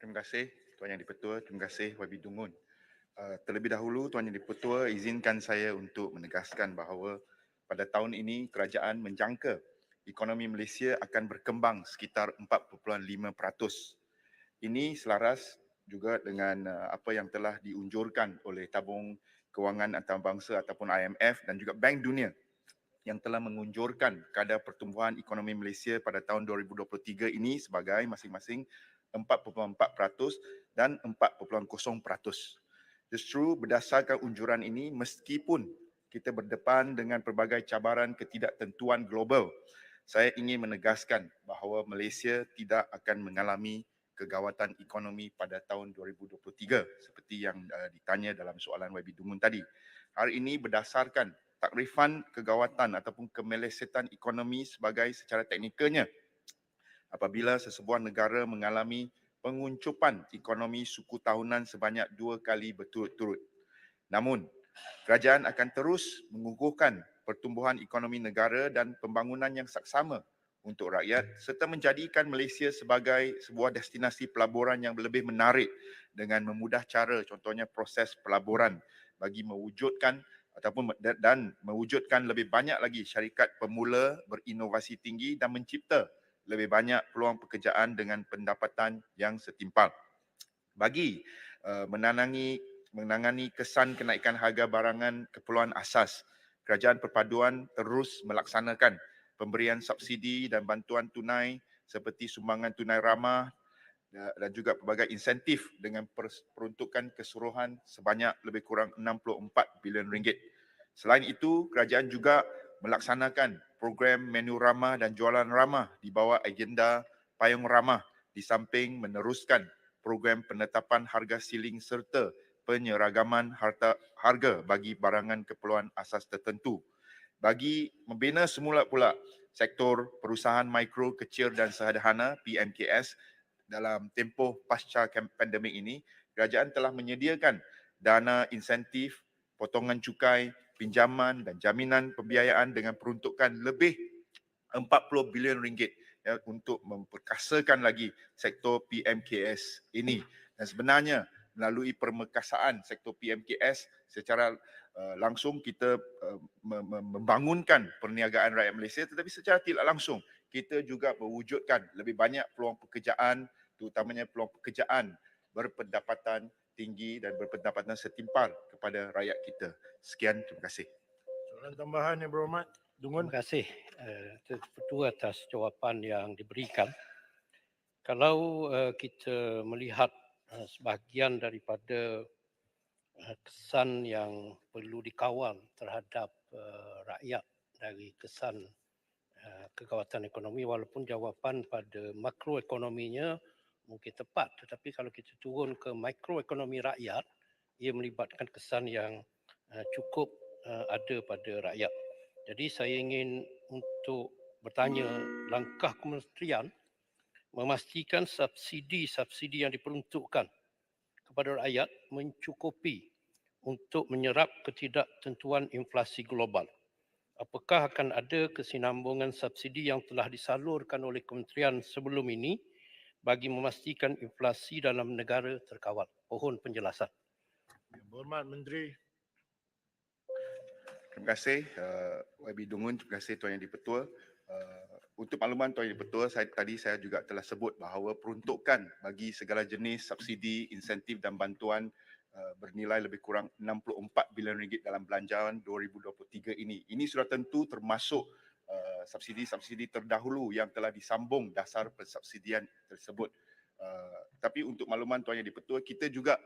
Terima kasih Tuan Yang di-Pertua, terima kasih YB Dungun. Terlebih dahulu Tuan Yang di-Pertua, izinkan saya untuk menegaskan bahawa pada tahun ini kerajaan menjangka ekonomi Malaysia akan berkembang sekitar 4.5%. Ini selaras juga dengan apa yang telah diunjurkan oleh Tabung Kewangan Antarabangsa ataupun IMF dan juga Bank Dunia yang telah mengunjurkan kadar pertumbuhan ekonomi Malaysia pada tahun 2023 ini sebagai masing-masing 4.4% dan 4.0%. Justru berdasarkan unjuran ini, meskipun kita berdepan dengan pelbagai cabaran ketidaktentuan global, saya ingin menegaskan bahawa Malaysia tidak akan mengalami kegawatan ekonomi pada tahun 2023 seperti yang ditanya dalam soalan YB Dungun tadi. Hari ini berdasarkan takrifan kegawatan ataupun kemelesetan ekonomi sebagai secara teknikalnya apabila sesebuah negara mengalami penguncupan ekonomi suku tahunan sebanyak 2 kali berturut-turut. Namun, kerajaan akan terus mengukuhkan pertumbuhan ekonomi negara dan pembangunan yang saksama untuk rakyat serta menjadikan Malaysia sebagai sebuah destinasi pelaburan yang lebih menarik dengan memudah cara, contohnya proses pelaburan bagi mewujudkan dan mewujudkan lebih banyak lagi syarikat pemula berinovasi tinggi dan mencipta lebih banyak peluang pekerjaan dengan pendapatan yang setimpal. Bagi menangani kesan kenaikan harga barangan keperluan asas, Kerajaan Perpaduan terus melaksanakan pemberian subsidi dan bantuan tunai seperti sumbangan tunai ramah dan juga pelbagai insentif dengan peruntukan keseluruhan sebanyak lebih kurang 64 bilion ringgit. Selain itu, kerajaan juga melaksanakan program menu ramah dan jualan ramah di bawah agenda payung ramah di samping meneruskan program penetapan harga siling serta penyeragaman harga bagi barangan keperluan asas tertentu. Bagi membina semula pula sektor perusahaan mikro, kecil dan sederhana PMKS dalam tempoh pasca pandemik ini, kerajaan telah menyediakan dana insentif, potongan cukai, pinjaman dan jaminan pembiayaan dengan peruntukan lebih 40 bilion ringgit ya, untuk memperkasakan lagi sektor PMKS ini. Dan sebenarnya melalui permekasaan sektor PMKS secara langsung kita membangunkan perniagaan rakyat Malaysia, tetapi secara tidak langsung kita juga mewujudkan lebih banyak peluang pekerjaan, terutamanya peluang pekerjaan berpendapatan tinggi dan berpendapatan setimpal kepada rakyat kita. Sekian, terima kasih. Soalan tambahan yang berhormat, Dungun. Terima kasih Ketua atas jawapan yang diberikan. Kalau kita melihat sebahagian daripada kesan yang perlu dikawal terhadap rakyat dari kesan kegawatan ekonomi, walaupun jawapan pada makroekonominya mungkin tepat, tetapi kalau kita turun ke mikroekonomi rakyat, ia melibatkan kesan yang cukup ada pada rakyat. Jadi saya ingin untuk bertanya langkah kementerian memastikan subsidi-subsidi yang diperuntukkan kepada rakyat mencukupi untuk menyerap ketidaktentuan inflasi global. Apakah akan ada kesinambungan subsidi yang telah disalurkan oleh kementerian sebelum ini bagi memastikan inflasi dalam negara terkawal? Mohon penjelasan. Yang berhormat Menteri. Terima kasih YB Dungun, terima kasih Tuan Yang di-Pertua. Untuk makluman Tuan Yang di-Pertua, saya juga telah sebut bahawa peruntukan bagi segala jenis subsidi, insentif dan bantuan bernilai lebih kurang 64 bilion ringgit dalam belanjawan 2023 ini. Ini sudah tentu termasuk subsidi-subsidi terdahulu yang telah disambung dasar persubsidian tersebut. Tapi untuk makluman Tuan Yang di-Pertua, kita juga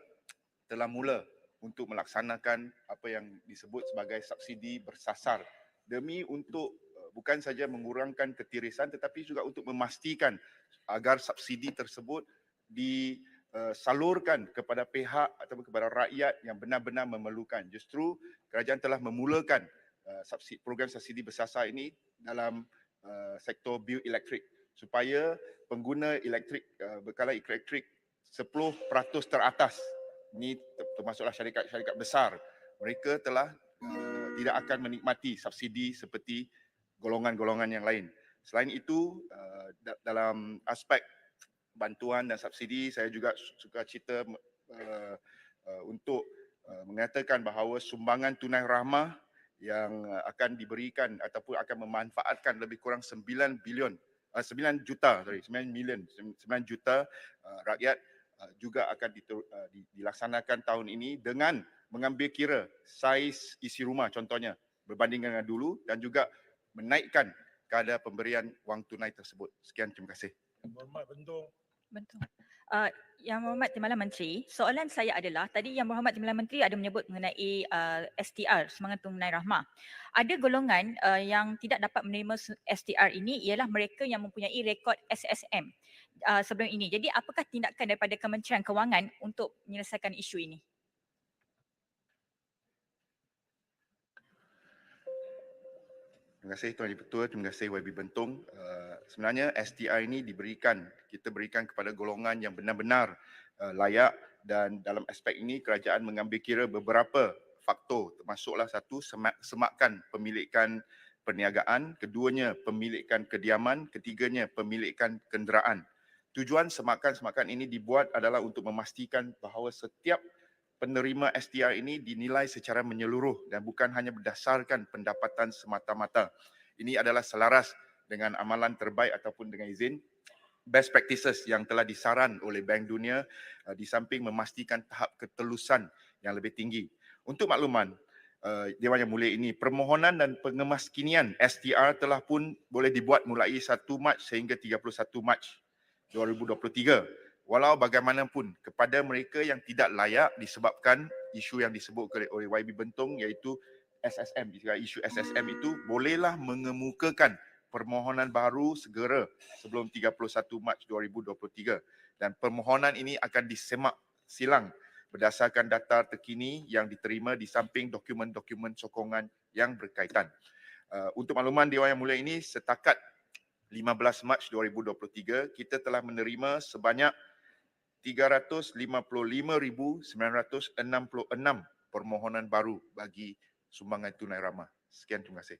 telah mula untuk melaksanakan apa yang disebut sebagai subsidi bersasar demi untuk bukan saja mengurangkan ketirisan tetapi juga untuk memastikan agar subsidi tersebut disalurkan kepada pihak atau kepada rakyat yang benar-benar memerlukan. Justru kerajaan telah memulakan program subsidi bersasar ini dalam sektor bioelektrik supaya pengguna elektrik bekalan elektrik 10% teratas, ini termasuklah syarikat-syarikat besar, mereka telah tidak akan menikmati subsidi seperti golongan-golongan yang lain. Selain itu, dalam aspek bantuan dan subsidi, saya juga suka cita untuk mengatakan bahawa sumbangan tunai rahmah yang akan diberikan ataupun akan memanfaatkan lebih kurang 9 juta rakyat juga akan dilaksanakan tahun ini dengan mengambil kira saiz isi rumah contohnya berbanding dengan dulu dan juga menaikkan kadar pemberian wang tunai tersebut. Sekian, terima kasih. Yang Berhormat Bentong. Betul. Yang Berhormat Timbalan Menteri, soalan saya adalah tadi Yang Berhormat Timbalan Menteri ada menyebut mengenai STR, Sumbangan Tunai Rahmah. Ada golongan yang tidak dapat menerima STR ini ialah mereka yang mempunyai rekod SSM sebelum ini. Jadi apakah tindakan daripada Kementerian Kewangan untuk menyelesaikan isu ini? Terima kasih Tuan Yang Ketua, terima kasih YB Bentong. Sebenarnya STI ini kita berikan kepada golongan yang benar-benar layak, dan dalam aspek ini kerajaan mengambil kira beberapa faktor, termasuklah satu, semakan pemilikan perniagaan, keduanya pemilikan kediaman, ketiganya pemilikan kenderaan. Tujuan semakan ini dibuat adalah untuk memastikan bahawa setiap penerima STR ini dinilai secara menyeluruh dan bukan hanya berdasarkan pendapatan semata-mata. Ini adalah selaras dengan amalan terbaik ataupun dengan izin best practices yang telah disaran oleh Bank Dunia di samping memastikan tahap ketelusan yang lebih tinggi. Untuk makluman, Dewan Yang Mulia ini, permohonan dan pengemaskinian STR telah pun boleh dibuat mulai 1 Mac sehingga 31 Mac 2023. Walau bagaimanapun, kepada mereka yang tidak layak disebabkan isu yang disebut oleh YB Bentong iaitu SSM, isu SSM itu bolehlah mengemukakan permohonan baru segera sebelum 31 Mac 2023, dan permohonan ini akan disemak silang berdasarkan data terkini yang diterima di samping dokumen-dokumen sokongan yang berkaitan. Untuk makluman Dewan Yang Mulia ini, setakat 15 Mac 2023 kita telah menerima sebanyak 355,966 permohonan baru bagi sumbangan tunai rahmah. Sekian, terima kasih.